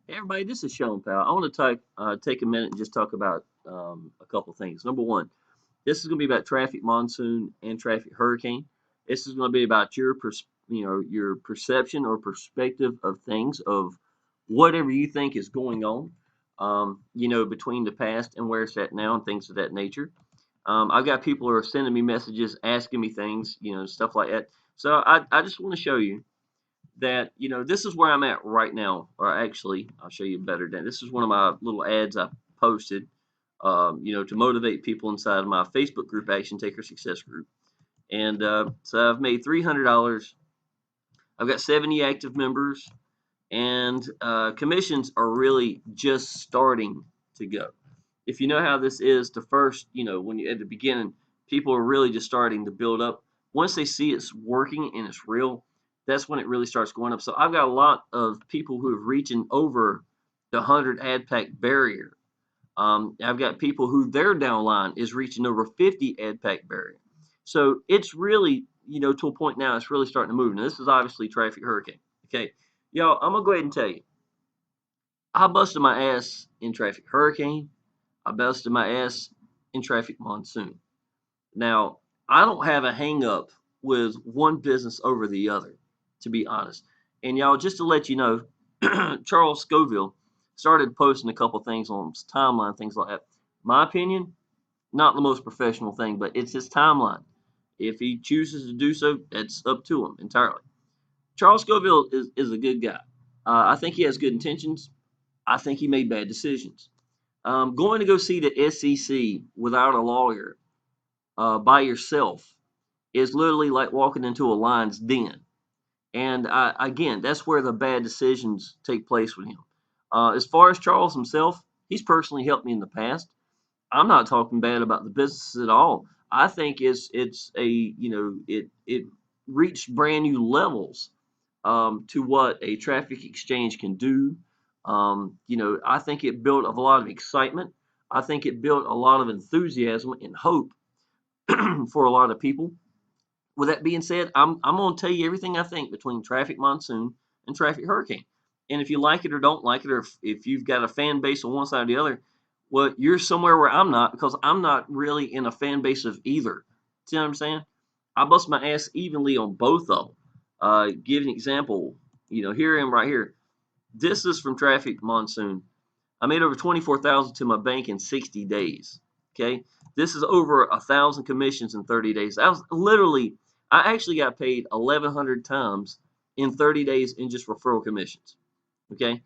Hey everybody, this is Shawn Powell. I want to take a minute and just talk about a couple things. Number one, this is going to be about traffic monsoon and traffic hurricane. This is going to be about your perception or perspective of things, of whatever you think is going on, between the past and where it's at now and things of that nature. I've got people who are sending me messages, asking me things, stuff like that. So I just want to show you that this is where I'm at right now. Or actually, I'll show you better. Dan. This is one of my little ads I posted, to motivate people inside of my Facebook group, Action Taker Success Group. And so I've made $300. I've got 70 active members, and commissions are really just starting to go. If you know how this is, the first, when you at the beginning, people are really just starting to build up. Once they see it's working and it's real, that's when it really starts going up. So I've got a lot of people who have reaching over the 100 ad pack barrier. I've got people who their downline is reaching over 50 ad pack barrier. So it's really, to a point now, it's really starting to move. Now, this is obviously traffic hurricane. Okay, y'all, I'm gonna go ahead and tell you, I busted my ass in traffic hurricane. I busted my ass in traffic monsoon. Now, I don't have a hang up with one business over the other, to be honest. And y'all, just to let you know, Charles Scoville started posting a couple things on his timeline, things like that. My opinion, not the most professional thing, but it's his timeline. If he chooses to do so, that's up to him entirely. Charles Scoville is a good guy. I think he has good intentions. I think he made bad decisions. Going to go see the SEC without a lawyer, by yourself, is literally like walking into a lion's den. And again, that's where the bad decisions take place with him. As far as Charles himself, he's personally helped me in the past. I'm not talking bad about the business at all. I think it's a it reached brand new levels, to what a traffic exchange can do. I think it built a lot of excitement. I think it built a lot of enthusiasm and hope for a lot of people. With that being said, I'm going to tell you everything I think between traffic monsoon and traffic hurricane. And if you like it or don't like it, or if you've got a fan base on one side or the other, well, you're somewhere where I'm not, because I'm not really in a fan base of either. See what I'm saying? I bust my ass evenly on both of them. Give an example. Here I am right here. This is from traffic monsoon. I made over 24,000 to my bank in 60 days. Okay, this is over 1,000 commissions in 30 days. I actually got paid 1,100 times in 30 days in just referral commissions. Okay,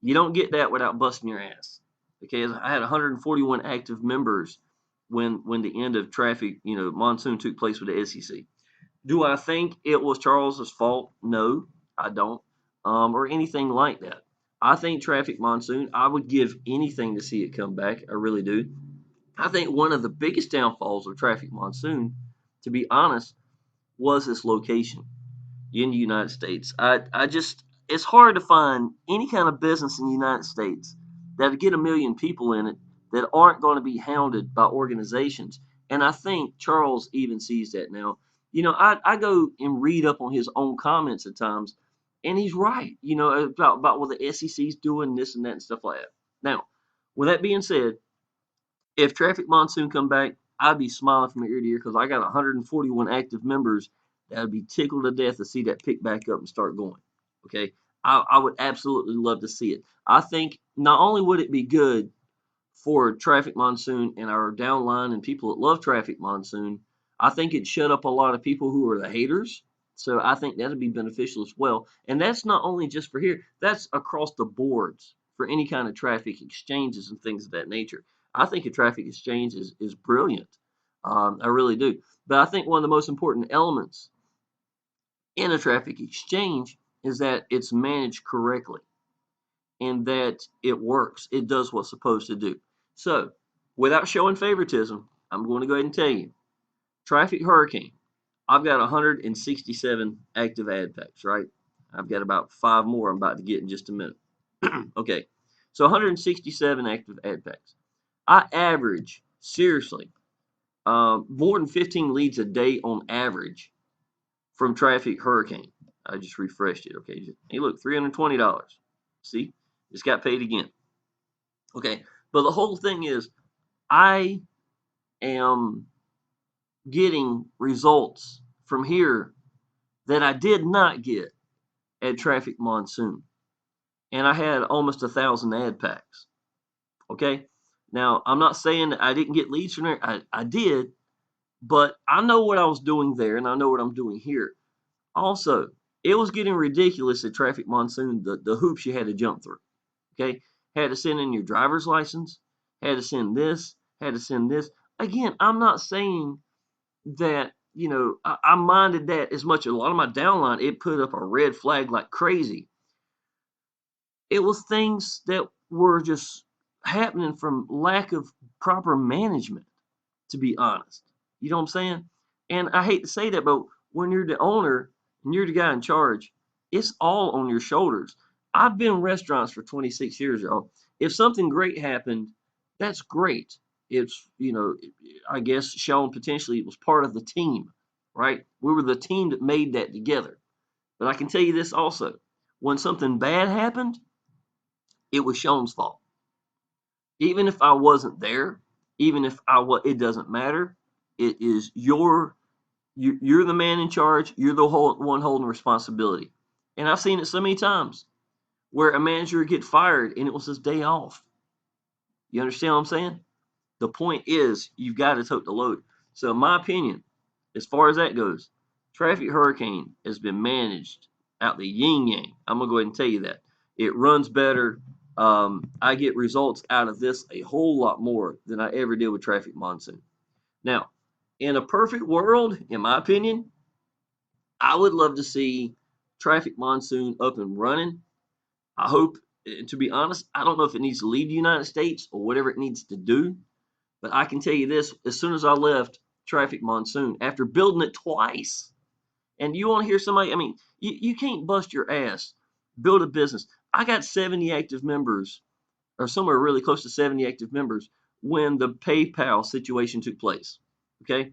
you don't get that without busting your ass. Okay, I had 141 active members when the end of traffic, monsoon took place with the SEC. Do I think it was Charles's fault? No, I don't, or anything like that. I think traffic monsoon, I would give anything to see it come back. I really do. I think one of the biggest downfalls of traffic monsoon, to be honest, was its location in the United States. I just, it's hard to find any kind of business in the United States that get 1 million people in it that aren't going to be hounded by organizations. And I think Charles even sees that now. I go and read up on his own comments at times, and he's right, about what the SEC's doing, this and that and stuff like that. Now, with that being said, if traffic monsoon come back, I'd be smiling from ear to ear, because I got 141 active members that would be tickled to death to see that pick back up and start going. Okay, I would absolutely love to see it. I think not only would it be good for traffic monsoon and our downline and people that love traffic monsoon, I think it shut up a lot of people who are the haters. So I think that'd be beneficial as well. And that's not only just for here, that's across the boards for any kind of traffic exchanges and things of that nature. I think a traffic exchange is brilliant. I really do. But I think one of the most important elements in a traffic exchange is that it's managed correctly and that it works. It does what's supposed to do. So, without showing favoritism, I'm going to go ahead and tell you, traffic hurricane, I've got 167 active ad packs, right? I've got about 5 more I'm about to get in just a minute. Okay, so 167 active ad packs. I average, seriously, more than 15 leads a day on average from traffic hurricane. I just refreshed it. Okay, hey, look, $320. See, Just got paid again. Okay, but the whole thing is, I am getting results from here that I did not get at Traffic Monsoon. And I had almost 1,000 ad packs. Okay, now I'm not saying that I didn't get leads from there. I did, but I know what I was doing there, and I know what I'm doing here. Also, it was getting ridiculous at Traffic Monsoon, the hoops you had to jump through. Okay, had to send in your driver's license, had to send this, had to send this. Again, I'm not saying that, I minded that as much. A lot of my downline, it put up a red flag like crazy. It was things that were just happening from lack of proper management, to be honest. You know what I'm saying? And I hate to say that, but when you're the owner and you're the guy in charge, it's all on your shoulders. I've been in restaurants for 26 years, y'all. If something great happened, that's great. It's, I guess Shawn potentially was part of the team, right? We were the team that made that together. But I can tell you this also. When something bad happened, it was Shawn's fault. Even if I wasn't there, even if it doesn't matter. It is you're the man in charge. You're the one holding responsibility. And I've seen it so many times where a manager would get fired and it was his day off. You understand what I'm saying? The point is you've got to tote the load. So in my opinion, as far as that goes, Traffic Hurricane has been managed out the yin yang. I'm gonna go ahead and tell you that. It runs better. I get results out of this a whole lot more than I ever did with Traffic Monsoon. Now, in a perfect world, in my opinion, I would love to see Traffic Monsoon up and running. I hope, to be honest, I don't know if it needs to leave the United States or whatever it needs to do, but I can tell you this, as soon as I left Traffic Monsoon, after building it twice, and you want to hear somebody, I mean, you can't bust your ass, build a business. I got 70 active members, or somewhere really close to 70 active members, when the PayPal situation took place. Okay?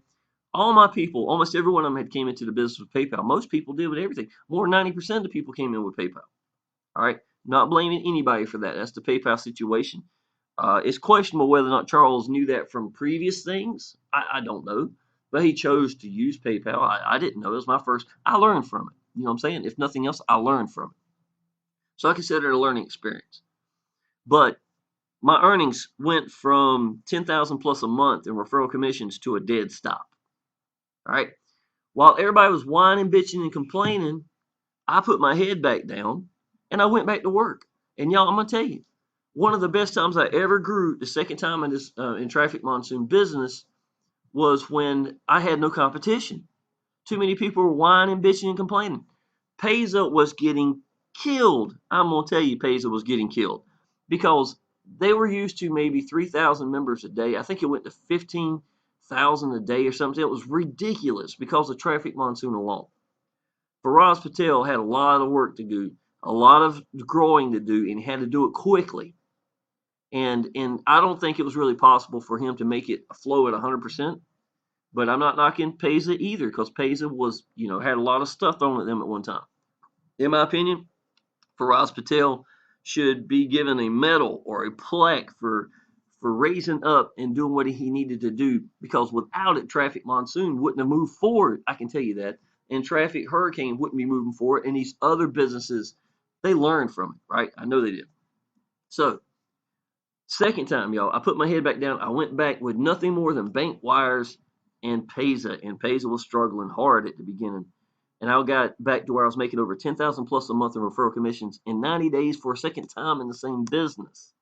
All my people, almost every one of them had came into the business with PayPal. Most people did with everything. More than 90% of the people came in with PayPal. All right? Not blaming anybody for that. That's the PayPal situation. It's questionable whether or not Charles knew that from previous things. I don't know. But he chose to use PayPal. I didn't know. It was my first. I learned from it. You know what I'm saying? If nothing else, I learned from it. So I consider it a learning experience. But my earnings went from 10,000 plus a month in referral commissions to a dead stop. All right. While everybody was whining, bitching, and complaining, I put my head back down and I went back to work. And y'all, I'm gonna tell you, one of the best times I ever grew, the second time in this in Traffic Monsoon business, was when I had no competition. Too many people were whining, bitching, and complaining. Pesa was getting killed. I'm gonna tell you, Pesa was getting killed because they were used to maybe 3,000 members a day. I think it went to 15,000 a day or something. It was ridiculous because of Traffic Monsoon alone. Faraz Patel had a lot of work to do, a lot of growing to do, and he had to do it quickly. And I don't think it was really possible for him to make it flow at 100%. But I'm not knocking Pesa either, because Pesa was, had a lot of stuff thrown at them at one time. In my opinion, Faraz Patel should be given a medal or a plaque for raising up and doing what he needed to do, because without it, Traffic Monsoon wouldn't have moved forward. I can tell you that. And Traffic Hurricane wouldn't be moving forward. And these other businesses, they learned from it, right? I know they did. So, second time, y'all, I put my head back down. I went back with nothing more than bank wires and Pesa. And Pesa was struggling hard at the beginning. And I got back to where I was making over 10,000 plus a month in referral commissions in 90 days for a second time in the same business.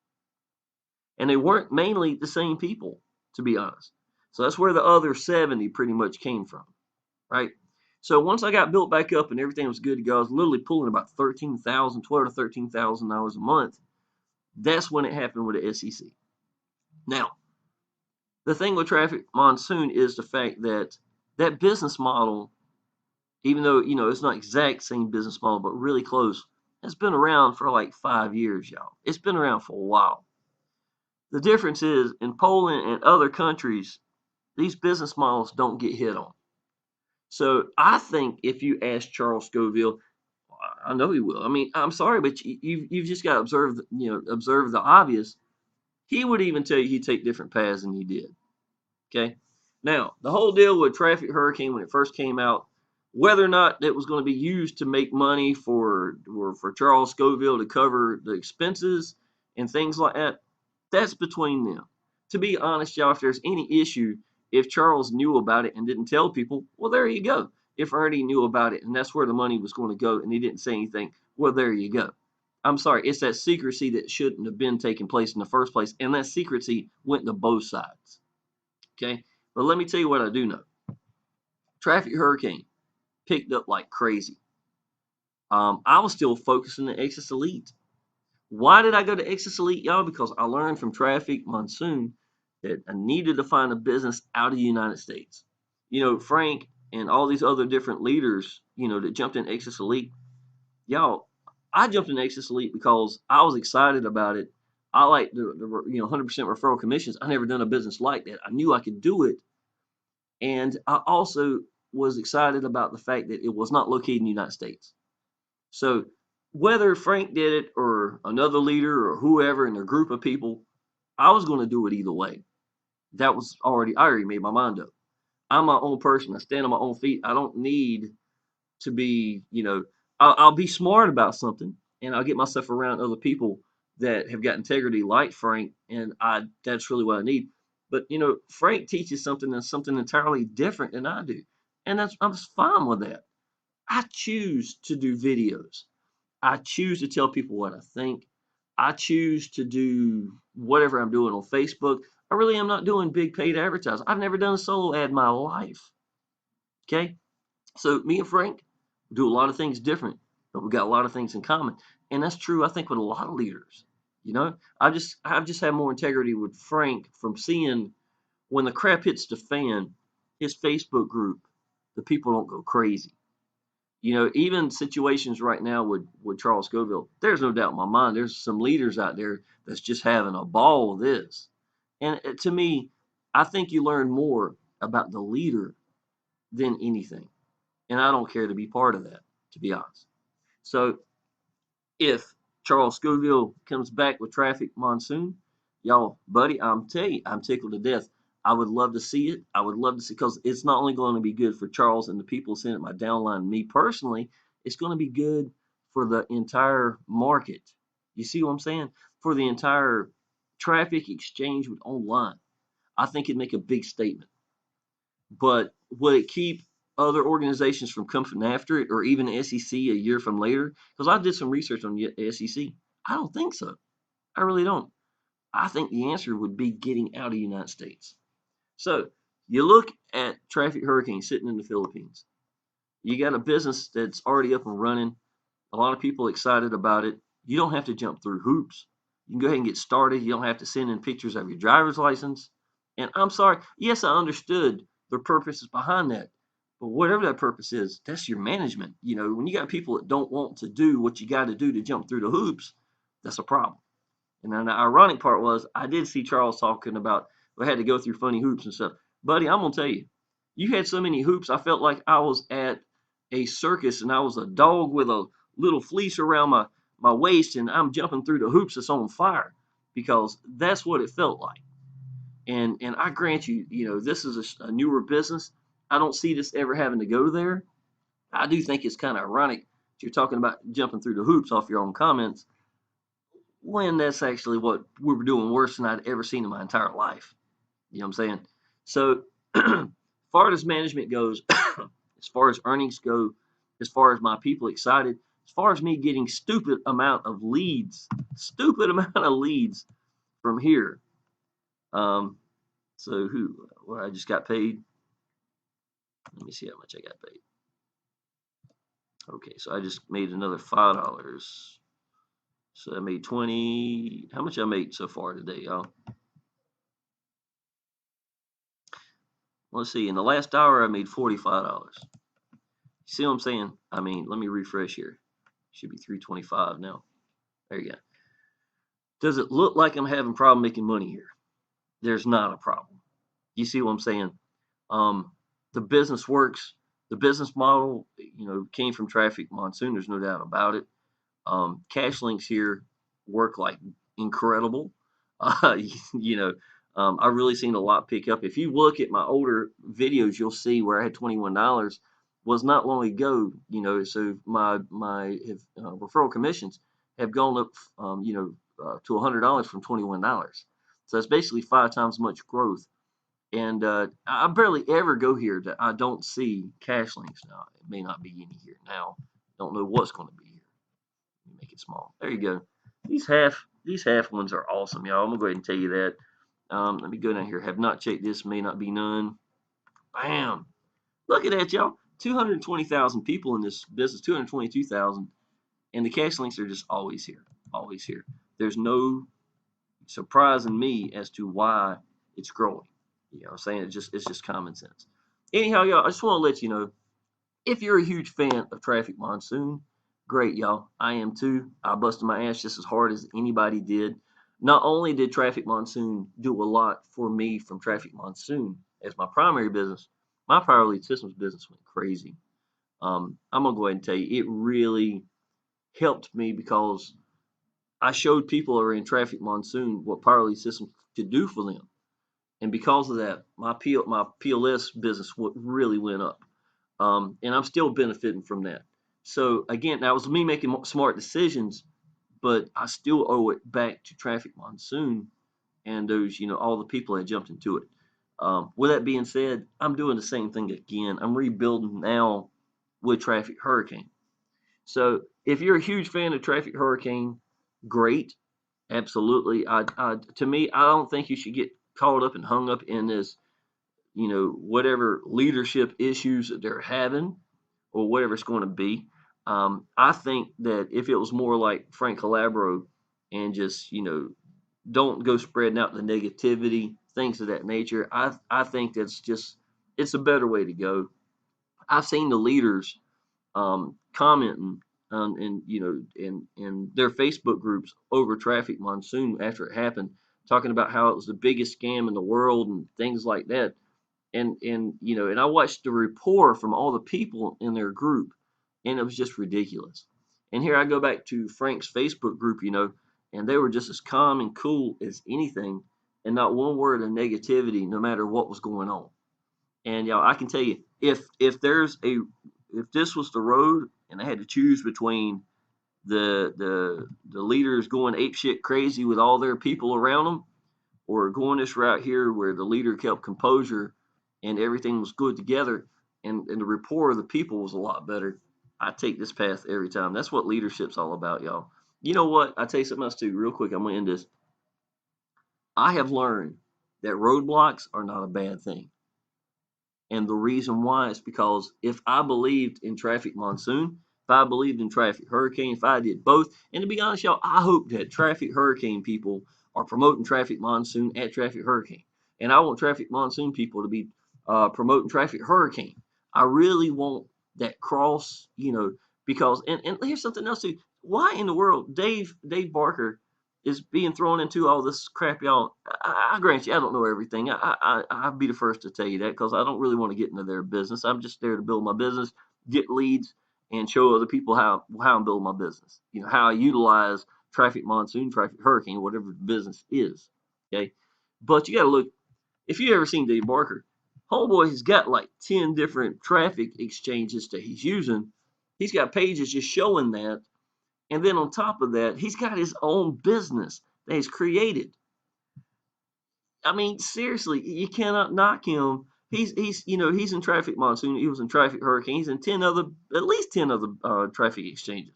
And they weren't mainly the same people, to be honest. So that's where the other 70 pretty much came from, right? So once I got built back up and everything was good to go, I was literally pulling about 13,000, 12 to 13,000 dollars a month. That's when it happened with the SEC. Now, the thing with Traffic Monsoon is the fact that that business model, even though it's not exact same business model, but really close, has been around for like 5 years, y'all. It's been around for a while. The difference is in Poland and other countries, these business models don't get hit on. So I think if you ask Charles Scoville, I know he will. I mean, I'm sorry, but you've just got to observe the obvious. He would even tell you he'd take different paths than you did. Okay. Now, the whole deal with Traffic Hurricane when it first came out, whether or not it was going to be used to make money for Charles Scoville to cover the expenses and things like that, that's between them. To be honest, y'all, if there's any issue, if Charles knew about it and didn't tell people, well, there you go. If Ernie knew about it and that's where the money was going to go and he didn't say anything, well, there you go. I'm sorry, it's that secrecy that shouldn't have been taking place in the first place, and that secrecy went to both sides. Okay, but let me tell you what I do know. Traffic Hurricane picked up like crazy. I was still focusing on Exodus Elite. Why did I go to Exodus Elite, y'all? Because I learned from Traffic Monsoon that I needed to find a business out of the United States. Frank and all these other different leaders, that jumped in Exodus Elite. Y'all, I jumped in Exodus Elite because I was excited about it. I like the 100% referral commissions. I never done a business like that. I knew I could do it. And I also was excited about the fact that it was not located in the United States. So whether Frank did it or another leader or whoever in a group of people, I was going to do it either way. I already made my mind up. I'm my own person. I stand on my own feet. I don't need to be, I'll be smart about something and I'll get myself around other people that have got integrity like Frank. And that's really what I need. But Frank teaches something entirely different than I do, and I'm fine with that. I choose to do videos. I choose to tell people what I think. I choose to do whatever I'm doing on Facebook. I really am not doing big paid advertising. I've never done a solo ad in my life. Okay, so me and Frank do a lot of things different, but we got a lot of things in common, and that's true. I think with a lot of leaders. I've just had more integrity with Frank from seeing when the crap hits the fan, his Facebook group, the people don't go crazy. Even situations right now with Charles Scoville, there's no doubt in my mind, there's some leaders out there that's just having a ball with this. And to me, I think you learn more about the leader than anything. And I don't care to be part of that, to be honest. So if Charles Scoville comes back with Traffic Monsoon, y'all, buddy, I'm telling you, I'm tickled to death. I would love to see it. I would love to see, because it's not only going to be good for Charles and the people sitting at my downline, me personally, it's going to be good for the entire market. You see what I'm saying? For the entire traffic exchange with online. I think it'd make a big statement. But would it keep other organizations from coming after it, or even the SEC a year from later? Because I did some research on the SEC. I don't think so. I really don't. I think the answer would be getting out of the United States. So you look at Traffic Hurricane sitting in the Philippines. You got a business that's already up and running. A lot of people excited about it. You don't have to jump through hoops. You can go ahead and get started. You don't have to send in pictures of your driver's license. And I'm sorry, yes, I understood the purposes behind that. But whatever that purpose is, that's your management. When you got people that don't want to do what you got to do to jump through the hoops, that's a problem. And then the ironic part was I did see Charles talking about we had to go through funny hoops and stuff. Buddy, I'm gonna tell you, you had so many hoops, I felt like I was at a circus and I was a dog with a little fleece around my waist and I'm jumping through the hoops that's on fire, because that's what it felt like. And I grant you, this is a newer business. I don't see this ever having to go there. I do think it's kind of ironic that you're talking about jumping through the hoops off your own comments, when that's actually what we were doing worse than I'd ever seen in my entire life. You know what I'm saying? So, as far as management goes, as far as earnings go, as far as my people excited, as far as me getting stupid amount of leads from here. So I just got paid. Let me see how much I got paid. Okay, so I just made another $5. So I made 20. How much I made so far today, y'all? Let's see. In the last hour, I made $45. See what I'm saying? I mean, let me refresh here. Should be 325 now. There you go. Does it look like I'm having a problem making money here? There's not a problem. You see what I'm saying? The business works. The business model, came from Traffic Monsoon. There's no doubt about it. Cash links here work like incredible. Uh, you know, I've really seen a lot pick up. If you look at my older videos, you'll see where I had $21 was not long ago. So my referral commissions have gone up, to $100 from $21. So it's basically 5 times much growth. And I barely ever go here that I don't see cash links now. It may not be any here now. Don't know what's going to be here. Let me make it small. There you go. These half ones are awesome, y'all. I'm gonna go ahead and tell you that. Let me go down here. Have not checked this. May not be none. Bam. Look at that, y'all. 220,000 people in this business. 222,000, and the cash links are just always here. Always here. There's no surprise in me as to why it's growing. I'm saying it's just common sense. Anyhow, y'all, I just want to let you know, if you're a huge fan of Traffic Monsoon, great, y'all. I am too. I busted my ass just as hard as anybody did. Not only did Traffic Monsoon do a lot for me from Traffic Monsoon as my primary business, my Power Lead Systems business went crazy. I'm gonna go ahead and tell you, it really helped me because I showed people who are in Traffic Monsoon what Power Lead Systems could do for them. And because of that, my PLS business really went up, and I'm still benefiting from that. So again, that was me making smart decisions, but I still owe it back to Traffic Monsoon and those, all the people that jumped into it. With that being said, I'm doing the same thing again. I'm rebuilding now with Traffic Hurricane. So if you're a huge fan of Traffic Hurricane, great, absolutely. To me, I don't think you should get caught up and hung up in this, whatever leadership issues that they're having or whatever it's going to be. I think that if it was more like Frank Calabro and just, don't go spreading out the negativity, things of that nature, I think it's a better way to go. I've seen the leaders commenting in their Facebook groups over Traffic Monsoon after it happened, talking about how it was the biggest scam in the world and things like that. And I watched the rapport from all the people in their group, and it was just ridiculous. And here I go back to Frank's Facebook group, and they were just as calm and cool as anything, and not one word of negativity, no matter what was going on. And y'all, I can tell you, if this was the road and I had to choose between the leaders going apeshit crazy with all their people around them, or going this route here where the leader kept composure and everything was good together, and the rapport of the people was a lot better, I take this path every time. That's what leadership's all about, y'all. You know what? I tell you something else too, real quick. I'm gonna end this. I have learned that roadblocks are not a bad thing. And the reason why is because if I believed in Traffic Monsoon, if I believed in Traffic Hurricane, if I did both, and to be honest, y'all, I hope that Traffic Hurricane people are promoting Traffic Monsoon at Traffic Hurricane. And I want Traffic Monsoon people to be promoting Traffic Hurricane. I really want that cross, because, and here's something else too. Why in the world Dave Barker is being thrown into all this crap, y'all? I grant you, I don't know everything. I'll be the first to tell you that because I don't really want to get into their business. I'm just there to build my business, get leads, and show other people how I'm building my business. How I utilize Traffic Monsoon, Traffic Hurricane, whatever the business is. Okay, but you got to look. If you ever seen Dave Barker, homeboy has got like 10 different traffic exchanges that he's using. He's got pages just showing that. And then on top of that, he's got his own business that he's created. I mean, seriously, you cannot knock him. He's in Traffic Monsoon. He was in Traffic Hurricane. He's in at least 10 other traffic exchanges.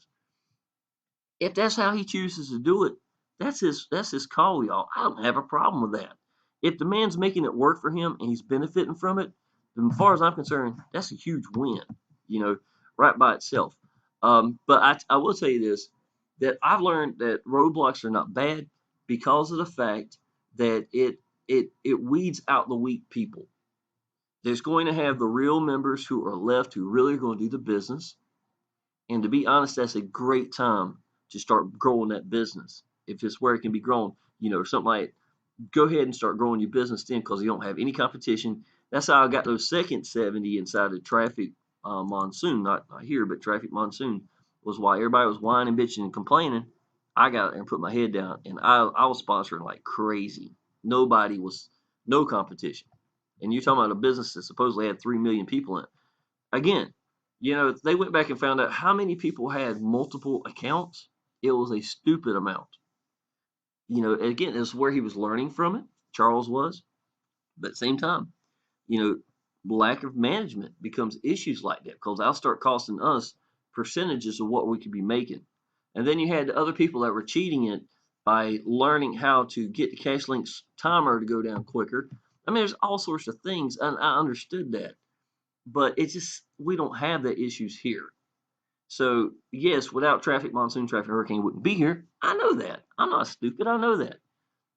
If that's how he chooses to do it, that's his call, y'all. I don't have a problem with that. If the man's making it work for him and he's benefiting from it, then as far as I'm concerned, that's a huge win, right by itself. But I will tell you this, that I've learned that roadblocks are not bad because of the fact that it weeds out the weak people. There's going to have the real members who are left who really are going to do the business. And to be honest, that's a great time to start growing that business. If it's where it can be grown, something like, go ahead and start growing your business then because you don't have any competition. That's how I got those second 70 inside of Traffic Monsoon, not here, but traffic Monsoon, was why everybody was whining, bitching, and complaining. I got out there and put my head down, and I was sponsoring like crazy. Nobody was, no competition. And you're talking about a business that supposedly had 3 million people in it. Again, they went back and found out how many people had multiple accounts. It was a stupid amount. Again, it's where he was learning from it. Charles was, but at the same time, you know, lack of management becomes issues like that because that'll start costing us percentages of what we could be making. And then you had the other people that were cheating it by learning how to get the cash links timer to go down quicker. I mean, there's all sorts of things, and I understood that, but it's just we don't have that issues here. So yes, without traffic, monsoon, traffic, hurricane wouldn't be here. I know that. I'm not stupid. I know that.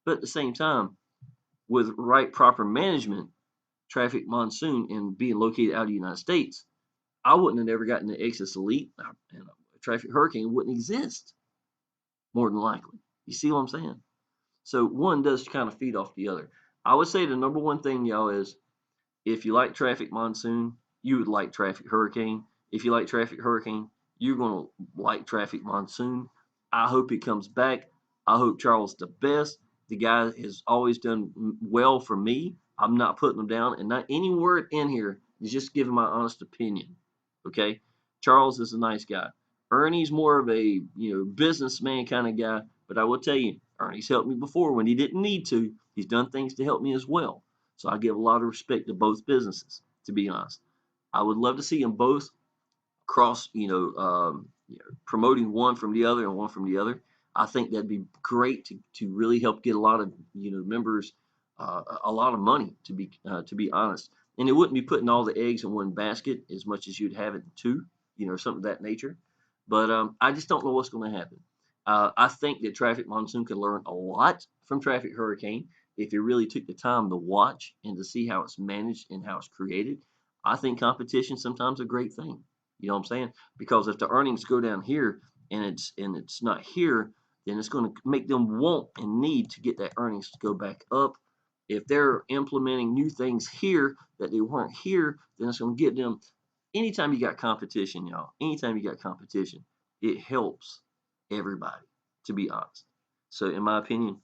But at the same time, with right proper management, traffic monsoon and being located out of the United States, I wouldn't have never gotten the excess elite, and a traffic hurricane wouldn't exist more than likely. You see what I'm saying? So one does kind of feed off the other. I would say the number one thing, y'all, is if you like traffic monsoon, you would like traffic hurricane. If you like traffic hurricane, you're going to like traffic monsoon. I hope it comes back. I hope Charles the best. The guy has always done well for me. I'm not putting him down, and not any word in here is just giving my honest opinion. Okay, Charles is a nice guy. Ernie's more of a businessman kind of guy, but I will tell you, Ernie's helped me before when he didn't need to. He's done things to help me as well. So I give a lot of respect to both businesses, to be honest. I would love to see them both cross, promoting one from the other and one from the other. I think that'd be great to really help get a lot of members a lot of money to be honest. And it wouldn't be putting all the eggs in one basket as much as you'd have it in two, something of that nature. But I just don't know what's going to happen. I think that Traffic Monsoon could learn a lot from Traffic Hurricane if you really took the time to watch and to see how it's managed and how it's created. I think competition sometimes a great thing. You know what I'm saying? Because if the earnings go down here and it's not here, then it's going to make them want and need to get that earnings to go back up. If they're implementing new things here that they weren't here, then it's going to get them. Anytime you got competition, y'all, anytime you got competition, it helps everybody, to be honest. So, in my opinion,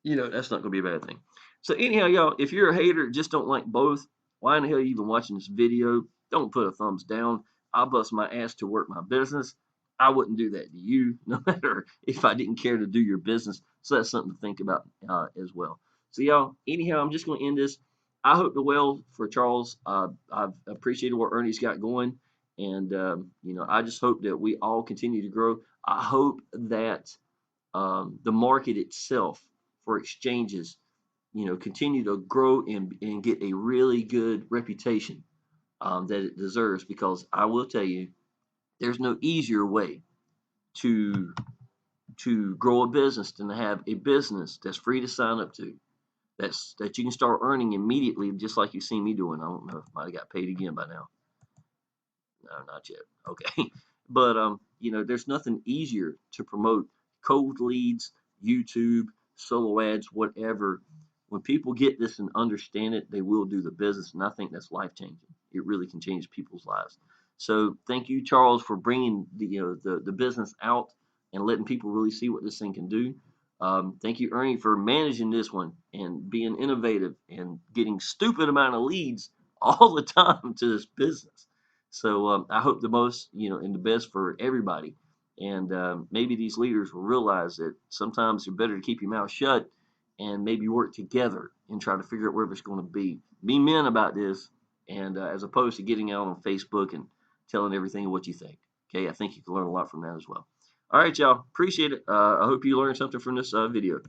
that's not going to be a bad thing. So, anyhow, y'all, if you're a hater, just don't like both, why in the hell are you even watching this video? Don't put a thumbs down. I bust my ass to work my business. I wouldn't do that to you, no matter if I didn't care to do your business. So, that's something to think about as well. So, y'all, anyhow, I'm just going to end this. I hope the well for Charles. I've appreciated what Ernie's got going. And, I just hope that we all continue to grow. I hope that the market itself for exchanges, continue to grow and get a really good reputation that it deserves. Because I will tell you, there's no easier way to grow a business than to have a business that's free to sign up to, that you can start earning immediately, just like you've seen me doing. I don't know if I might have got paid again by now. No, not yet. Okay. But there's nothing easier to promote cold leads, YouTube, solo ads, whatever. When people get this and understand it, they will do the business, and I think that's life changing. It really can change people's lives. So thank you, Charles, for bringing the business out and letting people really see what this thing can do. Thank you, Ernie, for managing this one and being innovative and getting stupid amount of leads all the time to this business. So I hope the most, and the best for everybody. And maybe these leaders will realize that sometimes it's better to keep your mouth shut and maybe work together and try to figure out where it's going to be. Be men about this, and as opposed to getting out on Facebook and telling everything what you think. Okay, I think you can learn a lot from that as well. All right, y'all. Appreciate it. I hope you learned something from this video.